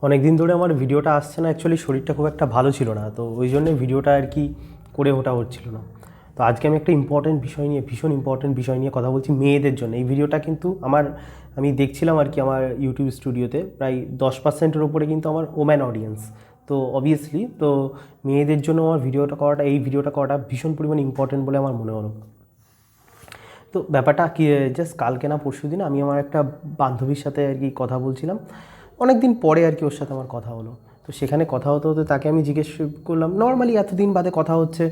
অনেক দিন ধরে আমার ভিডিওটা আসছে না, অ্যাকচুয়ালি শরীরটা খুব একটা ভালো ছিল না, তো ওই জন্যে ভিডিওটা আর কি করে ওঠা হচ্ছিল না। তো আজকে আমি একটা ভীষণ ইম্পর্টেন্ট বিষয় নিয়ে কথা বলছি মেয়েদের জন্য। এই ভিডিওটা কিন্তু আমি দেখছিলাম আর কি আমার ইউটিউব স্টুডিওতে প্রায় 10%-এর উপরে কিন্তু আমার ওম্যান অডিয়েন্স। তো অবভিয়াসলি তো মেয়েদের জন্য আমার এই ভিডিওটা করাটা ভীষণ পরিমাণে ইম্পর্টেন্ট বলে আমার মনে হলো। তো ব্যাপারটা কি, জাস্ট কালকে না পরশু দিন আমি আমার একটা বান্ধবীর সাথে আর কি কথা বলছিলাম, অনেক দিন পরে আর কি ওর সাথে আমার কথা হলো। তো সেখানে কথা হতে হতে তাকে আমি জিজ্ঞেস করলাম, নর্মালি এতদিন বাদে কথা হচ্ছে,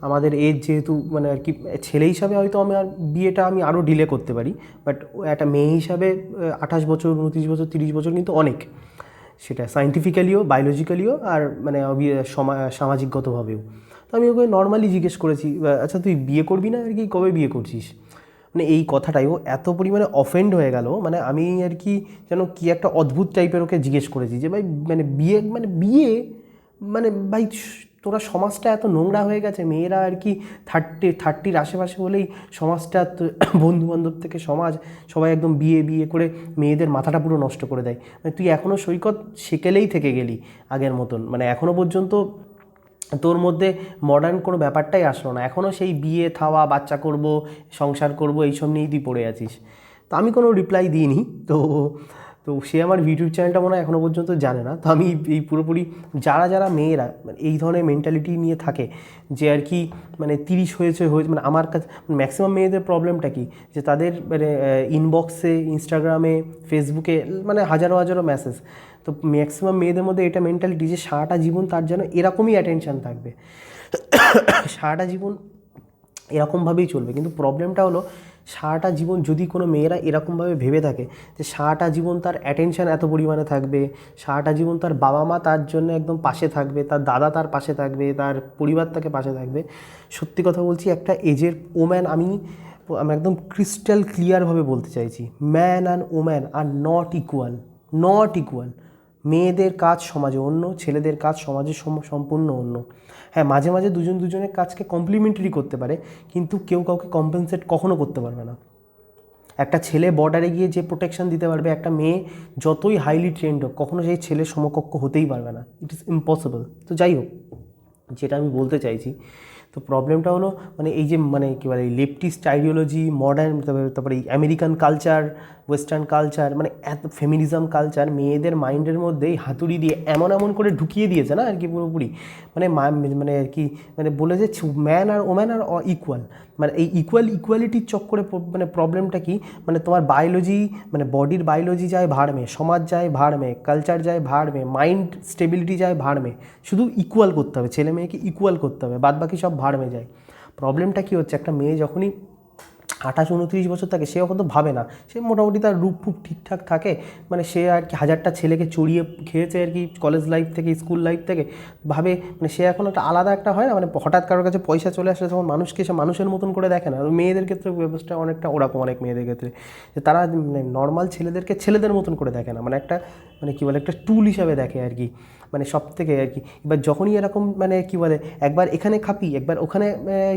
আমাদের এজ যেহেতু মানে আর কি ছেলে হিসাবে হয়তো আমার বিয়েটা আমি আরও ডিলে করতে পারি, বাট একটা মেয়ে হিসাবে 28 বছর 29 বছর 30 বছর কিন্তু অনেক, সেটা সায়েন্টিফিক্যালিও বায়োলজিক্যালিও আর মানে সামাজিকগতভাবেও। তো আমি ওকে নর্মালি জিজ্ঞেস করেছি, আচ্ছা তুই বিয়ে করবি না আর কি, কবে বিয়ে করছিস? মানে এই কথাটাই ও এত পরিমাণে অফেন্ড হয়ে গেল, মানে আমি আর কি যেন কি একটা অদ্ভুত টাইপের ওকে জিজ্ঞেস করেছি যে ভাই বিয়ে মানে ভাই তোরা সমাজটা এত নোংরা হয়ে গেছে, মেয়েরা আর কি থার্টির আশেপাশে হলেই সমাজটা বন্ধুবান্ধব থেকে সবাই একদম বিয়ে বিয়ে করে মেয়েদের মাথাটা পুরো নষ্ট করে দেয়। মানে তুই এখনও সৈকত সেকেলেই থেকে গেলি আগের মতন, মানে এখনও পর্যন্ত তোর মধ্যে মডার্ন কোনো ব্যাপারটাই আসলো না, এখনও সেই বিয়ে থাওয়া বাচ্চা করব সংসার করব এইসব নিয়েই তুই পড়ে আছিস। তো আমি কোনো রিপ্লাই দিইনি। তো তো সে আমার ইউটিউব চ্যানেলটা মনে হয় এখনও পর্যন্ত জানে না। তো আমি এই পুরোপুরি যারা মেয়েরা এই ধরনের মেন্টালিটি নিয়ে থাকে যে আর কি মানে 30 হয়েছে মানে আমার কাছে ম্যাক্সিমাম মেয়েদের প্রবলেমটা কি, যে তাদের মানে ইনবক্সে ইনস্টাগ্রামে ফেসবুকে মানে হাজারো হাজারো মেসেজ। তো ম্যাক্সিমাম মেয়েদের মধ্যে এটা মেন্টালিটি যে সারাটা জীবন তার যেন এরকমই অ্যাটেনশান থাকবে, সারাটা জীবন এরকমভাবেই চলবে। কিন্তু প্রবলেমটা হলো সারাটা জীবন যদি কোনো মেয়েরা এরকমভাবে ভেবে থাকে যে সারাটা জীবন তার অ্যাটেনশান এত পরিমাণে থাকবে, সারাটা জীবন তার বাবা মা তার জন্য একদম পাশে থাকবে, তার দাদা তার পাশে থাকবে, তার পরিবার তাকে পাশে থাকবে, সত্যি কথা বলছি একটা এজের ওম্যান আমি একদম ক্রিস্টাল ক্লিয়ারভাবে বলতে চাইছি, man and woman are not equal. মেয়েদের কাজ সমাজে অন্য, ছেলেদের কাজ সমাজে সম্পূর্ণ অন্য। হ্যাঁ, মাঝে মাঝে দুজনের কাজকে কমপ্লিমেন্টারি করতে পারে, কিন্তু কেউ কাউকে কম্পেনসেট কখনো করতে পারবে না। একটা ছেলে বর্ডারে গিয়ে যে প্রোটেকশন দিতে পারবে, একটা মেয়ে যতই হাইলি ট্রেন্ড হোক কখনো সেই ছেলের সমকক্ষ হতেই পারবে না, ইট ইজ ইম্পসিবল। তো যাই হোক, যেটা আমি বলতে চাইছি, তো প্রবলেমটা হলো মানে এই যে মানে কী বলে লেফটিস্ট আইডিওলজি, মডার্ন তারপরে এই আমেরিকান কালচার, ওয়েস্টার্ন কালচার, মানে এত ফেমিনিজম কালচার মেয়েদের মাইন্ডের মধ্যে এই হাতুড়ি দিয়ে এমন করে ঢুকিয়ে দিয়েছে না আর কি পুরোপুরি, মানে মানে আর কি মানে বলে যে man R woman are equal, মানে এই ইকুয়ালিটির চক্করে মানে প্রবলেমটা কি, মানে তোমার বায়োলজি মানে বডির বায়োলজি যায় ভাড় মে, সমাজ যায় ভাড় মে, কালচার যায় ভাড় মে, মাইন্ড স্টেবিলিটি যায় ভাড় মে, শুধু ইকুয়াল করতে হবে, ছেলে মেয়েকে ইকুয়াল করতে হবে, বাদ বাকি সব ভাড় মে যায়। প্রবলেমটা কী হচ্ছে, একটা মেয়ে যখনই 28-29 বছর থাকে সে তো ভাবে না, সে মোটামুটি তার রূপ ফুপ ঠিকঠাক থাকে, মানে সে আর কি হাজারটা ছেলেকে চড়িয়ে খেয়েছে আর কি কলেজ লাইফ থেকে স্কুল লাইফ থেকে, ভাবে মানে সে এখন একটা আলাদা একটা হয় না, মানে হঠাৎ কারোর কাছে পয়সা চলে আসলে তখন মানুষকে সে মানুষের মতন করে দেখে না। মেয়েদের ক্ষেত্রে ব্যবস্থা অনেকটা ওরকম, অনেক মেয়েদের ক্ষেত্রে যে তারা মানে নর্মাল ছেলেদেরকে ছেলেদের মতন করে দেখে না, মানে একটা মানে কী বলে একটা টুল হিসাবে দেখে আর কি, মানে সব থেকে আর কি। এবার যখনই এরকম মানে কী বলে একবার এখানে খাপি একবার ওখানে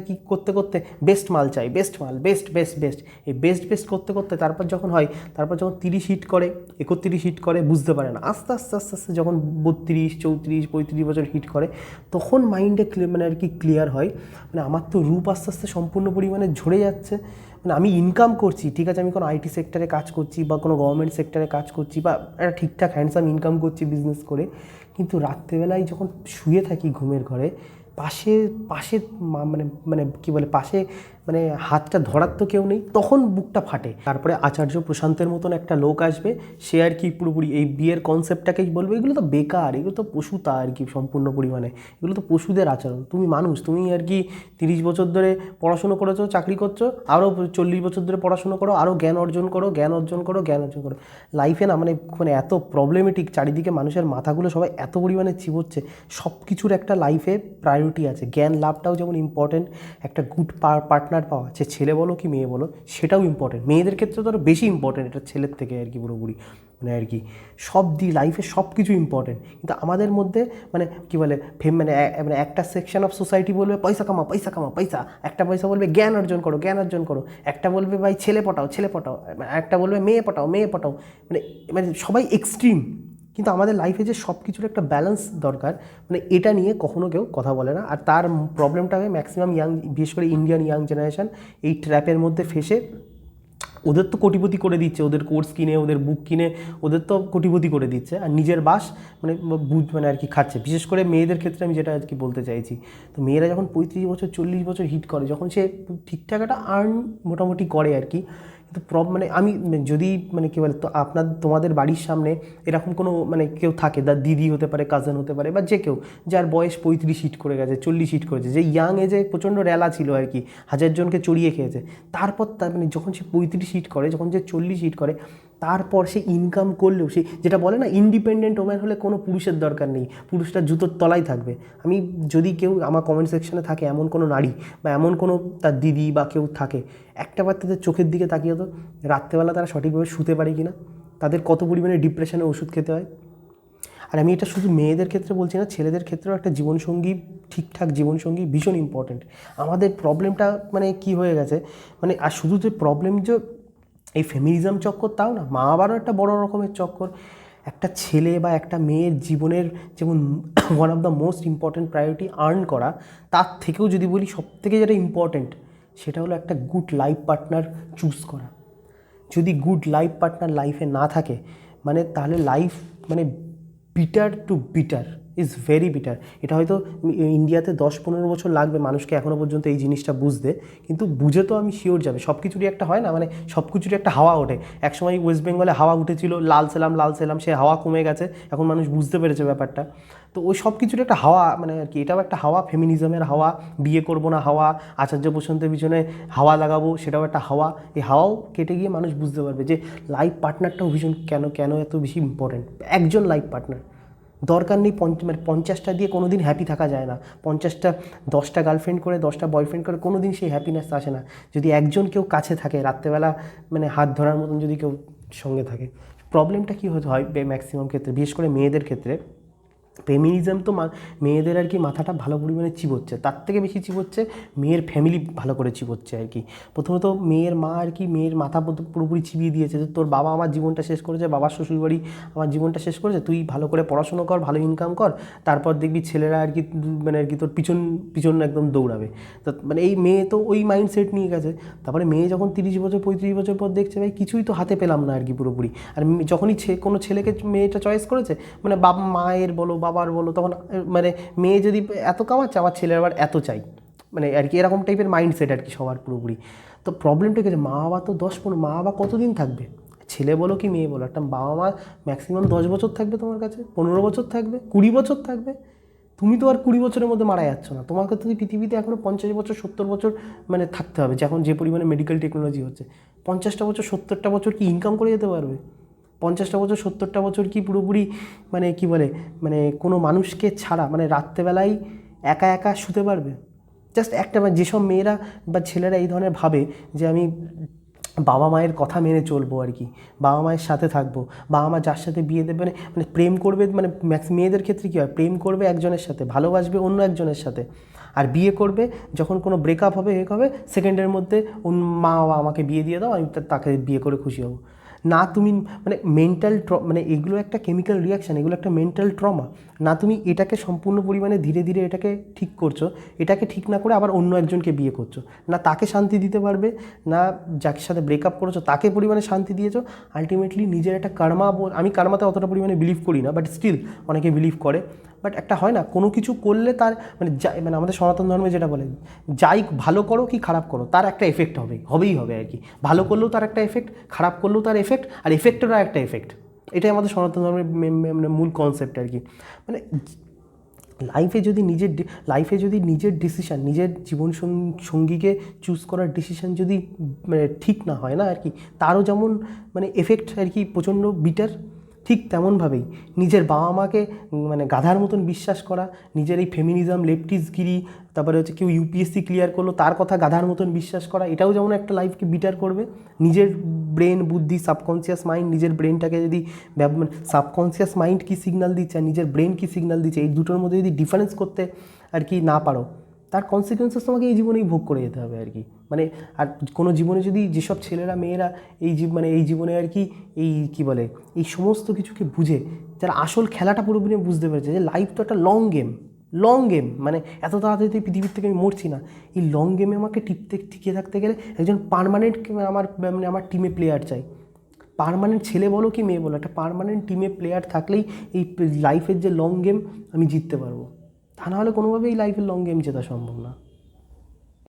কি করতে করতে বেস্ট মাল চাই, বেস্ট মাল, বেস্ট এই বেস্ট করতে করতে তারপর যখন 30 হিট করে 31 হিট করে বুঝতে পারে না, আস্তে আস্তে যখন 32 34 35 বছর হিট করে তখন মাইন্ডে মানে আর কি ক্লিয়ার হয়, মানে আমার তো রূপ আস্তে আস্তে সম্পূর্ণ পরিমাণে ঝরে যাচ্ছে, মানে আমি ইনকাম করছি ঠিক আছে, আমি কোনো আইটি সেক্টরে কাজ করছি বা কোনো গভর্নমেন্ট সেক্টরে কাজ করছি বা একটা ঠিকঠাক হ্যান্ডসাম ইনকাম করছি বিজনেস করে, কিন্তু রাত্রেবেলায় যখন শুয়ে থাকি ঘুমের ঘরে পাশে পাশে মানে মানে কী বলে পাশে মানে হাতটা ধরার তো কেউ নেই, তখন বুকটা ফাটে। তারপরে আচার্য প্রশান্তের মতন একটা লোক আসবে, সে আর কি পুরোপুরি এই বিয়ের কনসেপ্টটাকেই বলবে এগুলো তো বেকার, এগুলো তো পশুতা আর কি সম্পূর্ণ পরিমাণে, এগুলো তো পশুদের আচরণ, তুমি মানুষ, তুমি আর কি 30 বছর ধরে পড়াশুনো করেছো, চাকরি করছো, আরও 40 বছর ধরে পড়াশুনো করো, আরও জ্ঞান অর্জন করো, লাইফে না মানে মানে এত প্রবলেমেটিক চারিদিকে, মানুষের মাথাগুলো সবাই এত পরিমাণে চিবোচ্ছে, সব কিছুর একটা লাইফে প্রায়োরিটি আছে, জ্ঞান লাভটাও যেমন ইম্পর্টেন্ট, একটা গুড পার্টনার পাওয়া, সে ছেলে বলো কি মেয়ে বলো সেটাও ইম্পর্টেন্ট, মেয়েদের ক্ষেত্রে তো আরও বেশি ইম্পর্টেন্ট এটা ছেলের থেকে আর কি পুরোপুরি, মানে আর কি সব লাইফে সব কিছু ইম্পর্টেন্ট। কিন্তু আমাদের মধ্যে মানে কী বলে মানে একটা সেকশন অফ সোসাইটি বলবে পয়সা কামাও, একটা পয়সা বলবে জ্ঞান অর্জন করো, একটা বলবে ভাই ছেলে পটাও, একটা বলবে মেয়ে পটাও, মানে মানে সবাই এক্সট্রিম। কিন্তু আমাদের লাইফে যে সব কিছুর একটা ব্যালেন্স দরকার, মানে এটা নিয়ে কখনো কেউ কথা বলে না। আর তার প্রবলেমটা হয় ম্যাক্সিমাম বিশেষ করে ইন্ডিয়ান ইয়াং জেনারেশন এই ট্র্যাপের মধ্যে ফেসে ওদের তো কোটিপতি করে দিচ্ছে, ওদের কোর্স কিনে, ওদের বুক কিনে ওদের তো কোটিপতি করে দিচ্ছে, আর নিজের বাস মানে আর কি খাচ্ছে। বিশেষ করে মেয়েদের ক্ষেত্রে আমি যেটা আর কি বলতে চাইছি, তো মেয়েরা যখন 35 বছর 40 বছর হিট করে, যখন সে ঠিকঠাক একটা আর্ন মোটামুটি করে আর কি, কিন্তু মানে আমি যদি মানে কী বলে, তো তোমাদের বাড়ির সামনে এরকম কোনো মানে কেউ থাকে, দিদি হতে পারে, কাজিন হতে পারে, বা যে কেউ যার বয়স 35 হিট করে গেছে, 40 হিট করেছে, যে ইয়াং এজে প্রচণ্ড রেলা ছিল আর কি, 1000 জনকে চড়িয়ে খেয়েছে, তারপর তার মানে যখন সে 35 হিট করে, যখন সে 40 হিট করে, তারপর সে ইনকাম করলেও সে যেটা বলে না, ইন্ডিপেন্ডেন্ট ওম্যান হলে কোনো পুরুষের দরকার নেই, পুরুষটা জুতোর তলায় থাকবে। আমি যদি কেউ আমার কমেন্ট সেকশনে থাকে এমন কোনো নারী বা এমন কোনো তার দিদি বা কেউ থাকে, একটাবার তাদের চোখের দিকে তাকিয়ে তো, রাত্রেবেলা তারা সঠিকভাবে শুতে পারে কি না, তাদের কত পরিমাণে ডিপ্রেশনে ওষুধ খেতে হয়। আর আমি এটা শুধু মেয়েদের ক্ষেত্রে বলছি না, ছেলেদের ক্ষেত্রেও একটা জীবনসঙ্গী, ঠিকঠাক জীবনসঙ্গী ভীষণ ইম্পর্ট্যান্ট। আমাদের প্রবলেমটা মানে কি হয়ে গেছে, মানে আর শুধু যে প্রবলেম যে এই ফেমিনিজম চক্কর তাও না, মা বাবারও একটা বড় রকমের চক্কর। একটা ছেলে বা একটা মেয়ের জীবনের যেমন one of the most important priority earn করা, তার থেকেও যদি বলি সবথেকে যেটা ইম্পর্ট্যান্ট, সেটা হলো একটা গুড লাইফ পার্টনার চুজ করা। যদি গুড লাইফ পার্টনার লাইফে না থাকে, মানে তাহলে লাইফ মানে bitter to bitter, is very bitter. এটা হয়তো ইন্ডিয়াতে 10-15 বছর লাগবে মানুষকে এখনও পর্যন্ত এই জিনিসটা বুঝতে, কিন্তু বুঝে তো আমি শিওর যাবে। সব কিছুরই একটা হয় না, মানে সব কিছুরই একটা হাওয়া ওঠে। একসময় ওয়েস্ট বেঙ্গলে হাওয়া উঠেছিল, লাল সেলাম, সে হাওয়া কমে গেছে, এখন মানুষ বুঝতে পেরেছে ব্যাপারটা। তো ওই সব কিছুর একটা হাওয়া মানে আর কি, এটাও একটা হাওয়া, ফেমিনিজমের হাওয়া, বিয়ে করবো না হাওয়া, আচার্য প্রশান্তের পিছনে হাওয়া লাগাবো সেটাও একটা হাওয়া। এই হাওয়াও কেটে গিয়ে মানুষ বুঝতে পারবে যে লাইফ পার্টনারটাও ভীষণ কেন এত বেশি ইম্পর্ট্যান্ট। একজন লাইফ পার্টনার দরকার নেই, মানে 50টা দিয়ে কোনো দিন হ্যাপি থাকা যায় না। 10টা গার্লফ্রেন্ড করে, 10টা বয়ফ্রেন্ড করে কোনো দিন সেই হ্যাপিনেস আসে না। যদি একজন কেউ কাছে থাকে, রাত্রেবেলা মানে হাত ধরার মতন যদি কেউ সঙ্গে থাকে। প্রবলেমটা কী হতে হয় ম্যাক্সিমাম ক্ষেত্রে, বিশেষ করে মেয়েদের ক্ষেত্রে, ফেমিনিজম তো মেয়েদের আর কি মাথাটা ভালো পরিমাণে চিবোচ্ছে, তার থেকে বেশি চিবোচ্ছে মেয়ের ফ্যামিলি ভালো করে চিবোচ্ছে আর কি। প্রথমত মেয়ের মা আর কি মেয়ের মাথা পুরোপুরি চিবিয়ে দিয়েছে যে তোর বাবা আমার জীবনটা শেষ করেছে, বাবার শ্বশুরবাড়ি আমার জীবনটা শেষ করেছে, তুই ভালো করে পড়াশুনো কর, ভালো ইনকাম কর, তারপর দেখবি ছেলেরা আর কি মানে আর কি তোর পিছন একদম দৌড়াবে। তো মানে এই মেয়ে তো ওই মাইন্ডসেট নিয়ে গেছে। তারপরে মেয়ে যখন 30 বছর 35 বছর পর দেখছে ভাই কিছুই তো হাতে পেলাম না আর কি পুরোপুরি। আর যখনই কোনো ছেলেকে মেয়েটা চয়েস করেছে, মানে মায়ের বলো বাবার বলো, তখন মানে মেয়ে যদি এত কামাচ্ছে, আমার ছেলের আবার এত চাই, মানে আর কি এরকম টাইপের মাইন্ডসেট আর কি সবার পুরোপুরি। তো প্রবলেমটা কি, মা বাবা তো 10-15, মা বাবা কতদিন থাকবে, ছেলে বলো কি মেয়ে বলো, একটা বাবা মা ম্যাক্সিমাম 10 বছর থাকবে তোমার কাছে, 15 বছর থাকবে, 20 বছর থাকবে। তুমি তো আর 20 বছরের মধ্যে মারা যাচ্ছ না, তোমাকে তো পৃথিবীতে এখনও 50 বছর 70 বছর মানে থাকতে হবে, এখন যে পরিমাণে মেডিকেল টেকনোলজি হচ্ছে। 50টা বছর 70টা বছর কি ইনকাম করে যেতে পারবে? 50টা বছর 70টা বছর কি পুরোপুরি মানে কি বলে, মানে কোনো মানুষকে ছাড়া মানে রাত্রেবেলায় একা একা শুতে পারবে? জাস্ট একটা, যেসব মেয়েরা বা ছেলেরা এই ধরনের ভাবে যে আমি বাবা মায়ের কথা মেনে চলবো আর কি, বাবা মায়ের সাথে থাকবো, বাবা মা যার সাথে বিয়ে দেবে মানে প্রেম করবে, মানে মেয়েদের ক্ষেত্রে কী হয়, প্রেম করবে একজনের সাথে, ভালোবাসবে অন্য একজনের সাথে, আর বিয়ে করবে যখন কোনো ব্রেকআপ হবে হবে সেকেন্ডের মধ্যে মা বাবা আমাকে বিয়ে দিয়ে দাও, আমি তাকে বিয়ে করে খুশি হব না। তুমি মানে মেন্টাল মানে এগুলো একটা কেমিক্যাল রিয়াকশান, এগুলো একটা মেন্টাল ট্রমা। না তুমি এটাকে সম্পূর্ণ পরিমাণে ধীরে ধীরে এটাকে ঠিক করছো, এটাকে ঠিক না করে আবার অন্য একজনকে বিয়ে করছো, না তাকে শান্তি দিতে পারবে, না যাকে সাথে ব্রেকআপ করেছো তাকে পরিমাণে শান্তি দিয়েছো। আলটিমেটলি নিজের একটা কার্মা, আমি কার্মাতে অতটা পরিমাণে বিলিভ করি না, বাট স্টিল অনেকে বিলিভ করে। বাট একটা হয় না, কোনো কিছু করলে তার মানে আমাদের সনাতন ধর্মে যেটা বলে, যাই ভালো করো কি খারাপ করো তার একটা এফেক্ট হবেই হবে আর কি। ভালো করলেও তার একটা এফেক্ট, খারাপ করলেও তার এফেক্ট, আর এফেক্টেরও একটা এফেক্ট। এটাই আমাদের সনাতন ধর্মের মানে মূল কনসেপ্ট আর কি। মানে লাইফে যদি নিজের ডিসিশান, নিজের জীবন সঙ্গীকে চুজ করার ডিসিশান যদি মানে ঠিক না হয় না আর কি, তারও যেমন মানে এফেক্ট আর কি প্রচণ্ড বিটার, ঠিক তেমনভাবেই নিজের বাবা মাকে মানে গাধার মতন বিশ্বাস করা, নিজের এই ফেমিনিজম লেফটিস্টগিরি, তারপরে হচ্ছে কেউ ইউপিএসসি ক্লিয়ার করলো তার কথা গাধার মতন বিশ্বাস করা, এটাও যেমন একটা লাইফকে বিটার করবে। নিজের ব্রেন, বুদ্ধি, সাবকনসিয়াস মাইন্ড, নিজের ব্রেনটাকে যদি সাবকনসিয়াস মাইন্ড কী সিগন্যাল দিচ্ছে আর নিজের ব্রেন কী সিগন্যাল দিচ্ছে, এই দুটোর মধ্যে যদি ডিফারেন্স করতে আর কি না পারো, তার কনসিকুয়েন্সেস তোমাকে এই জীবনেই ভোগ করে যেতে হবে আর কি। মানে আর কোনো জীবনে যদি যেসব ছেলেরা মেয়েরা মানে এই জীবনে আর কি এই কী বলে এই সমস্ত কিছুকে বুঝে, যারা আসল খেলাটা পুরোপুরি বুঝতে পেরেছে যে লাইফ তো একটা লং গেম, মানে এত তাড়াতাড়ি পৃথিবীর থেকে আমি মরছি না, এই লং গেমে আমাকে টিকে থাকতে গেলে একজন পার্মানেন্ট আমার টিমে প্লেয়ার চাই। পার্মানেন্ট ছেলে বলো কি মেয়ে বলো, একটা পার্মানেন্ট টিমে প্লেয়ার থাকলেই এই লাইফের যে লং গেম আমি জিততে পারবো। তা নাহলে কোনোভাবেই লাইফের লং গেম জেতা সম্ভব না।